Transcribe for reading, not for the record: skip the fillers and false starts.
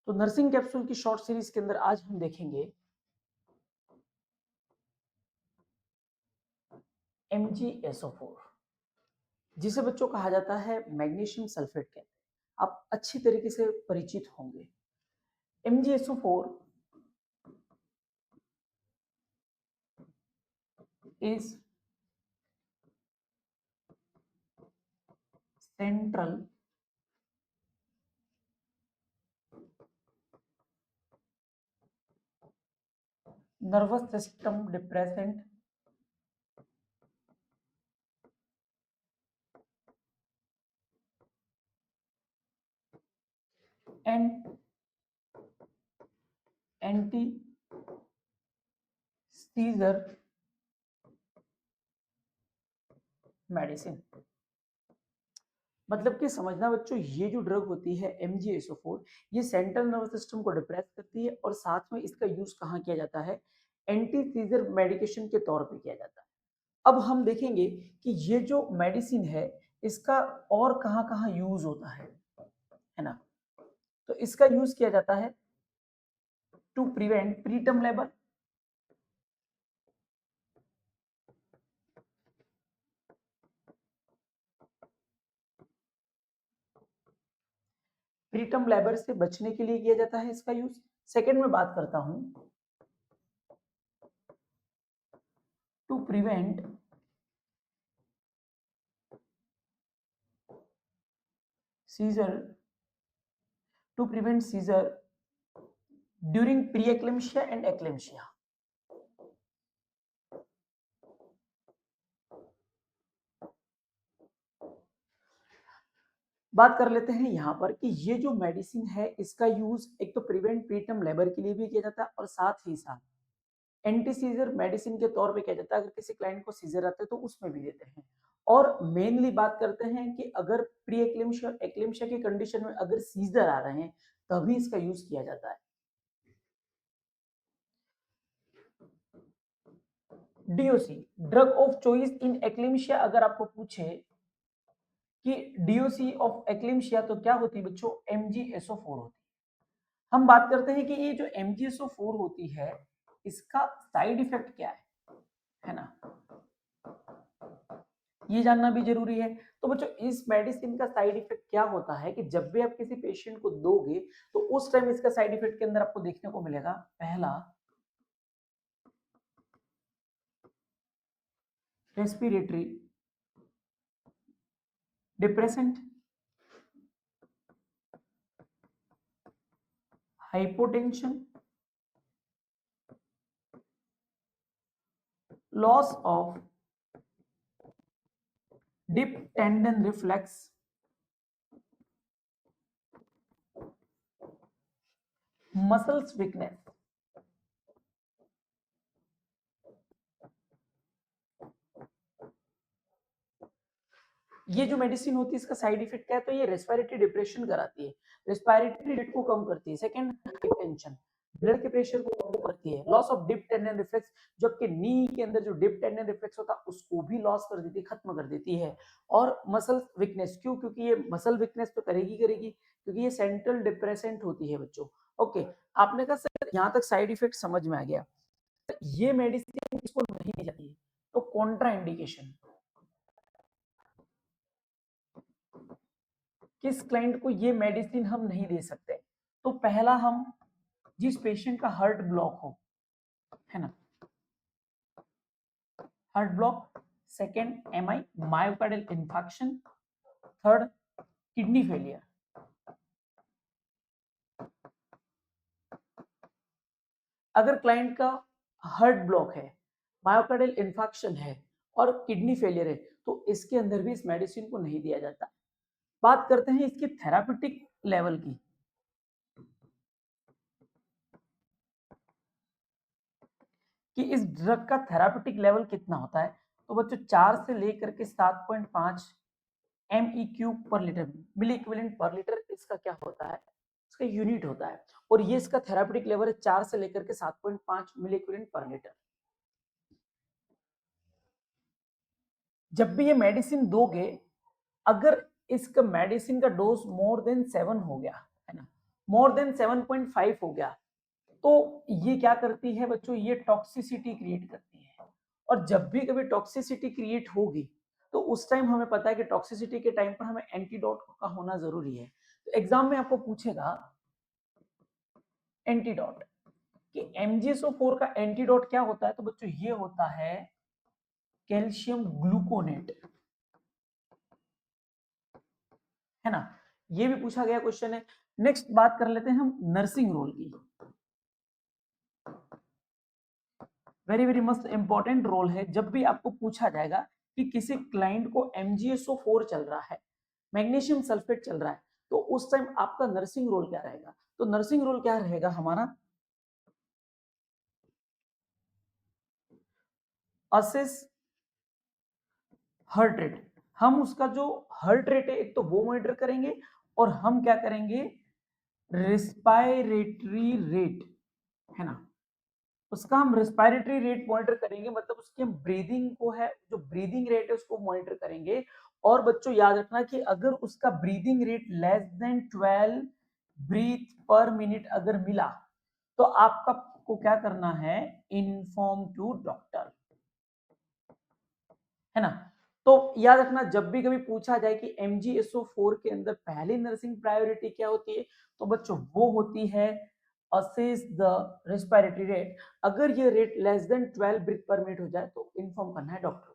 तो nursing capsule की short series के अंदर आज हम देखेंगे MgSO4, जिसे बच्चों कहा जाता है मैग्नीशियम सल्फेट के। आप अच्छी तरीके से परिचित होंगे। MgSO4 is central nervous system depressant and anti-seizure medicine. मतलब कि समझना बच्चों, ये जो ड्रग होती है MgSO4, ये सेंट्रल नर्वस सिस्टम को डिप्रेस करती है और साथ में इसका यूज कहाँ किया जाता है? एंटी सीजर मेडिकेशन के तौर पे किया जाता है। अब हम देखेंगे कि ये जो मेडिसिन है इसका और कहाँ कहाँ यूज होता है ना। तो इसका यूज किया जाता है to prevent preterm labour, preterm labour से बचने के लिए किया जाता है इसका यूज। सेकेंड में बात करता हूं to prevent seizure, to prevent seizure during pre eclampsia and eclampsia. बात कर लेते हैं यहाँ पर कि ये जो मेडिसिन है इसका यूज एक तो प्रिवेंट प्रीटर्म लेबर के लिए भी किया जाता है और साथ ही साथ एंटी सीजर मेडिसिन के तौर पे किया जाता है। अगर किसी क्लाइंट को सीजर आते हैं तो उसमें भी देते हैं। और मेनली बात करते हैं कि अगर प्री एक्लेम्शिया एक्लेम्शिया की कंडीशन में अगर सीजर आ रहे हैं तभी इसका यूज किया जाता है। DOC drug of choice in eclampsia, अगर आपको पूछे कि DOC ऑफ एक्लेम्शिया तो क्या होती है बच्चों? MgSO4 होती है। हम बात करते हैं कि ये जो MgSO4 होती है इसका साइड इफेक्ट क्या है ना, ये जानना भी जरूरी है। तो बच्चों इस मेडिसिन का साइड इफेक्ट क्या होता है कि जब भी आप किसी पेशेंट को दोगे तो उस टाइम इसका साइड इफेक्ट के अंदर आपको देखने को मिलेगा, पहला respiratory depressant, hypotension, loss of deep tendon reflex, muscles weakness. ये जो मेडिसिन होती है इसका साइड इफेक्ट क्या है? तो ये रेस्पिरेटरी डिप्रेशन कराती है, रेस्पिरेटरी रेट को कम करती है। सेकंड हाइपरटेंशन, ब्लड के प्रेशर को कम करती है। Loss of deep tendon reflex, जो आपके नी के अंदर जो डिप टेंडन रिफ्लेक्स होता है उसको भी लॉस कर देती है, खत्म कर देती है। और मसल वीकनेस, क्यों? क्योंकि ये मसल वीकनेस तो करेगी करेगी क्योंकि ये सेंट्रल डिप्रेसेंट होती है बच्चों। ओके, आपने कहा सर यहाँ तक साइड इफेक्ट समझ में आ गया, ये मेडिसिन इसको नहीं दी जाती है तो कॉन्ट्रा इंडिकेशन, किस क्लाइंट को ये मेडिसिन हम नहीं दे सकते? तो पहला, हम जिस पेशेंट का हार्ट ब्लॉक हो, है ना, heart block. Second MI myocardial infarction. Third kidney failure. अगर क्लाइंट का हार्ट ब्लॉक है, मायोकार्डियल इंफार्क्शन है और किडनी फेलियर है तो इसके अंदर भी इस मेडिसिन को नहीं दिया जाता। बात करते हैं इसकी थेरापेटिक लेवल की, कि इस ड्रग का थेरापेटिक लेवल कितना होता है। तो बच्चों 4 से लेकर के 7.5 MEQ पर लीटर, मिली इक्विवेलेंट पर लीटर इसका क्या होता है? इसका यूनिट होता है। और ये इसका थेरापेटिक लेवल है 4 से लेकर के 7.5 मिली इक्विवेलेंट पर लीटर। जब भी ये मेडिसिन दोगे, अगर इसका मेडिसिन का डोज मोर देन 7 हो गया, है ना, मोर देन 7.5 हो गया तो ये क्या करती है बच्चों, ये टॉक्सिसिटी क्रिएट करती है। और जब भी कभी टॉक्सिसिटी क्रिएट होगी तो उस टाइम हमें पता है कि टॉक्सिसिटी के टाइम पर हमें एंटीडोट का होना जरूरी है। तो एग्जाम में आपको पूछेगा एंटीडोट कि MgSO4 का एंटीडोट क्या होता है, तो बच्चों ये होता है कैल्शियम ग्लूकोनेट, है ना। ये भी पूछा गया क्वेश्चन है। नेक्स्ट बात कर लेते हैं हम नर्सिंग रोल की। वेरी वेरी मस्त इंपॉर्टेंट रोल है। जब भी आपको पूछा जाएगा कि किसी क्लाइंट को MgSO4 चल रहा है, मैग्नीशियम सल्फेट चल रहा है, तो उस टाइम आपका नर्सिंग रोल क्या रहेगा, तो नर्सिंग रोल क्या रहेगा हमारा, असेस हार्ट रेट। हम उसका जो हार्ट रेट है एक तो वो मॉनिटर करेंगे, और हम क्या करेंगे, रेस्पायरेटरी रेट, है ना, उसका हम रेस्पायरेटरी रेट मॉनिटर करेंगे, मतलब उसके हम ब्रीदिंग को है, जो ब्रीदिंग रेट है उसको मॉनिटर करेंगे। और बच्चों याद रखना कि अगर उसका breathing rate less than 12 breath per minute अगर मिला तो आपका को क्या करना है, इन्फॉर्म टू डॉक्टर, है ना। तो याद रखना जब भी कभी पूछा जाए कि MgSO4 के अंदर पहली नर्सिंग प्रायोरिटी क्या होती है, तो बच्चों वो होती है असेस द रेस्पिरेटरी रेट। अगर ये rate less than 12 breath per minute हो जाए तो इन्फॉर्म करना है डॉक्टर।